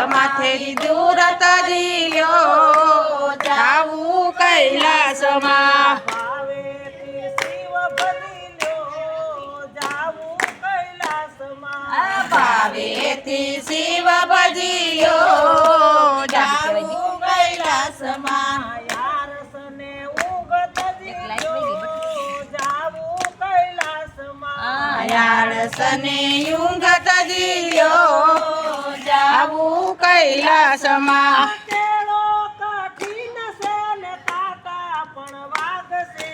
માથેથી દૂર તજી લ્યો જાવું કૈલાસમાં ભાવેથી શિવ ભજી લ્યો જાવું કૈલાસમાં ભાવેથી શિવ ભજી લ્યો જાવું કૈલાસમાં યારસને ઊંઘ તજી લ્યો જાવું કૈલાસમાં યાળસને ઊંઘ તજી લ્યો જાવું કૈલાસમાં કેળો કઠિન છે ને કાંટા પણ વાગશે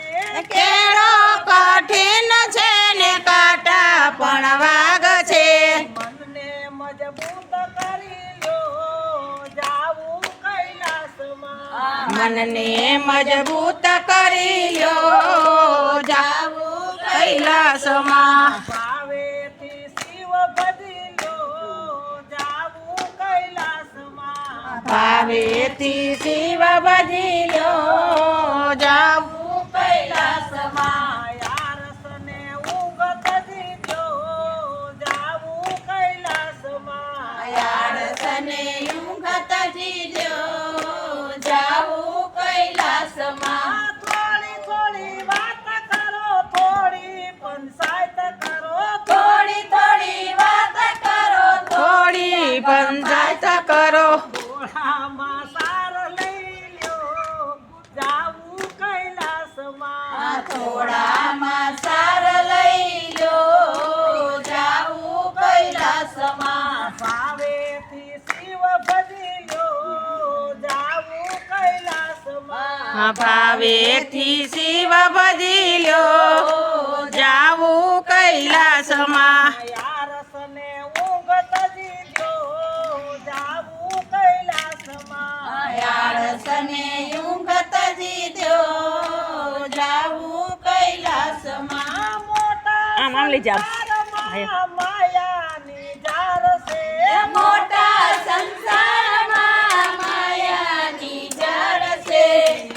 કેળો કઠિન છે ને કાંટા પણ વાગ છે મનને મજબૂત કરી લ્યો જાવું કૈલાસમાં મનને મજબૂત કરી લ્યો જાવું કૈલાસમાં ભાવેથી શિવ ભજી લ્યો જાવું કૈલાસમાં ભાવેથી શિવ ભજી લ્યો જાવું કૈલાસમાં યારસને ઊંઘ તજી લ્યો જાવું કૈલાસમાં યાળસને ઊંઘ તજી લ્યો જાવું કૈલાસમાં થોડી થોડી વાત કરો થોડી પંચાયત કરો થોડી થોડી વાત કરો થોડી પંચાયત કરો ઘોડામાં સાર લઈ લ્યો જાવું કૈલાસમાં થોડામાં સાર લઈ લ્યો જાવું કૈલાસમાં ભાવેથી શિવ ભજી લ્યો જાવું કૈલાસમાં ભાવેથી શિવ ભજી લ્યો જાવું કૈલાસમાં યારસને ઊંઘ તજી લ્યો જાવું કૈલાસમાં યાળસને ઊંઘ તજી દ્યો જાવું કૈલાસમાં મોટા સંસારમાં માયાની જાર છે મોટા સંસારમાં માયાની જળ છે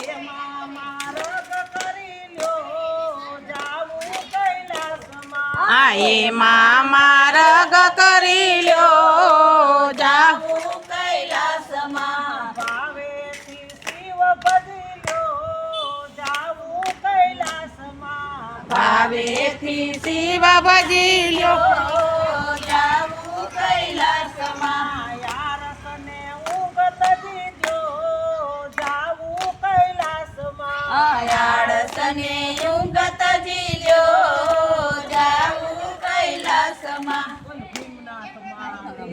એમાં માર્ગ કરી લ્યો જાવું કૈલાસમાં એમાં માર્ગ કરી લ્યો જાવું કૈલાસમાં ભાવેથી શિવ ભજી લ્યો જાવું કૈલાસમાં ભાવેથી શિવ ભજી લ્યો જાવું કૈલાસમાં યારસને ઊંઘ તજી લ્યો જાવું કૈલાસમાં યાળસને ઊંઘ તજી લ્યો જાવું કૈલાસમાં ભીમનાથ મહારાજ.